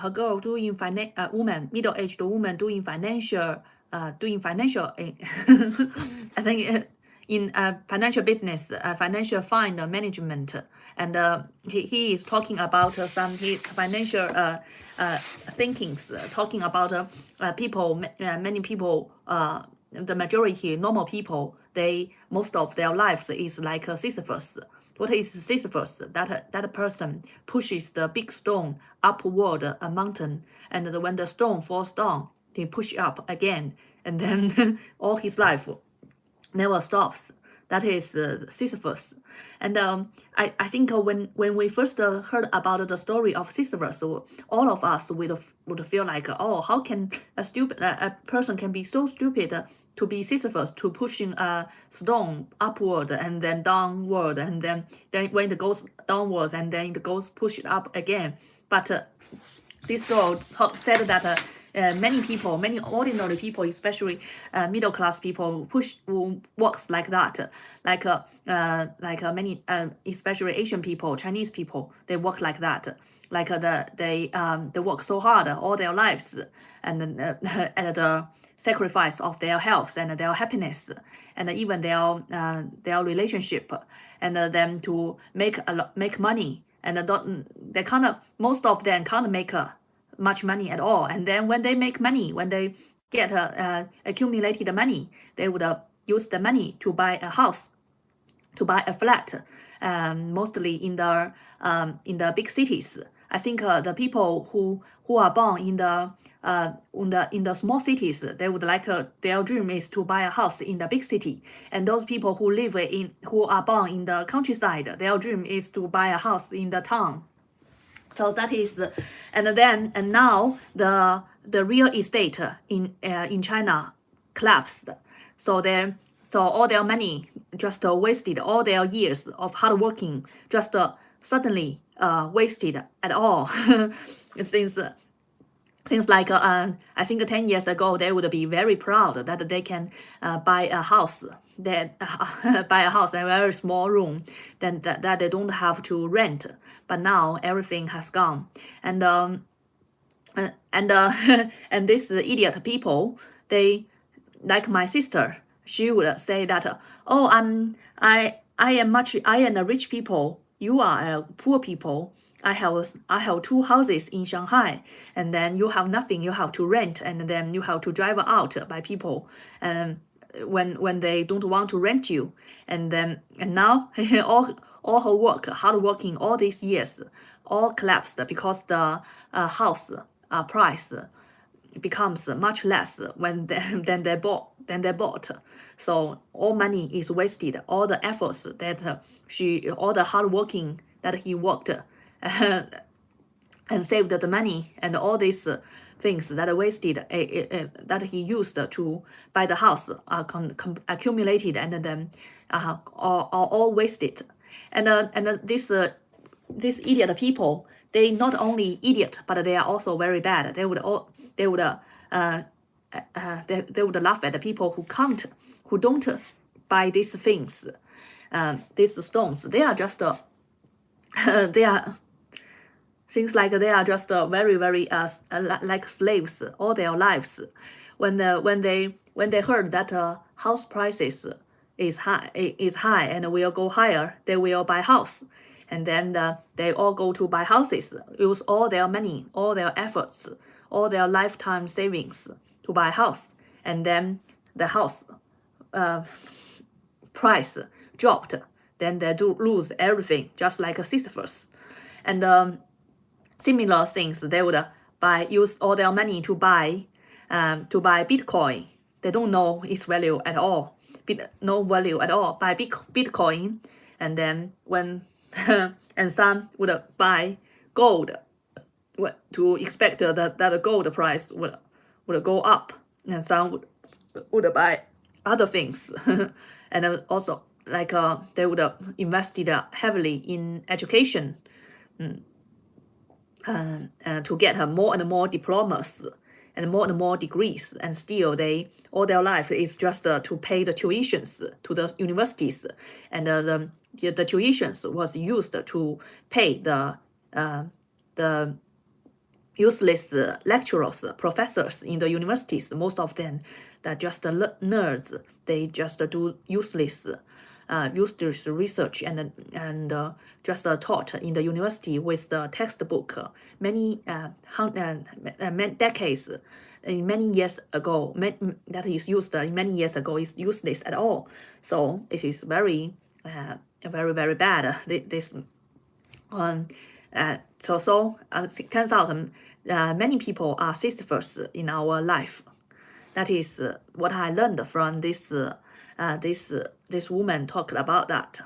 a girl doing middle-aged woman doing financial, I think in financial business, financial fund management, and he is talking about some his financial thinkings, talking about people, many people, the majority normal people, they most of their lives is like Sisyphus. What is Sisyphus? That person pushes the big stone upward a mountain, and when the stone falls down, he push up again, and then all his life never stops. That is Sisyphus. And I think when we first heard about the story of Sisyphus, all of us would feel like, oh, how can a person can be so stupid to be Sisyphus, to pushing a stone upward and then downward, and then when it goes downwards and then it goes push it up again. But this girl said that many people, many ordinary people, especially middle class people, works like that. Like many, especially Asian people, Chinese people, they work like that. Like they work so hard all their lives, and at the sacrifice of their health and their happiness, and even their relationship, and then to make money. And they kind of, most of them can't make much money at all. And then when they make money, when they get accumulated money, they would use the money to buy a house, to buy a flat, mostly in the big cities. I think the people who are born in the small cities, they would like their dream is to buy a house in the big city, and those people who are born in the countryside, their dream is to buy a house in the town. So that is, and now the real estate in China collapsed. So all their money just wasted, all their years of hard working just suddenly wasted at all. Since like I think 10 years ago, they would be very proud that they can buy a house, buy a house, a very small room, then that they don't have to rent. But now everything has gone, and and this idiot people, they, like my sister, she would say that, oh, I am a rich people, you are a poor people. I have 2 houses in Shanghai, and then you have nothing. You have to rent, and then you have to drive out by people, and when they don't want to rent you, and now all her work, hard working all these years, all collapsed because the house price becomes much less than they bought. So all money is wasted. All the efforts that all the hard working that he worked and saved the money, and all these things that are wasted, that he used to buy the house, accumulated, and then are all wasted. And this idiot people, they not only idiot, but they are also very bad. They would laugh at the people who don't buy these things, these stones. They are just they are things like they are just very like slaves all their lives. When they heard that house prices is high and will go higher, they will buy house, and then they all go to buy houses, use all their money, all their efforts, all their lifetime savings to buy house, and then the house price dropped. Then they do lose everything, just like Sisyphus. And similar things, they would use all their money to buy Bitcoin. They don't know its value at all, no value at all. Buy Bitcoin, and then when and some would buy gold to expect that the gold price would go up, and some would buy other things, and also like they would have invested heavily in education, to get more and more diplomas and more degrees, and still all their life is just to pay the tuitions to the universities, and the tuitions was used to pay the useless lecturers, professors in the universities. Most of them, they're just nerds. They just do useless research and just taught in the university with the textbook many decades, many years ago. That is used many years ago is useless at all. So it is very very bad. This it turns out many people are Sisyphus in our life. That is what I learned from this woman talked about that.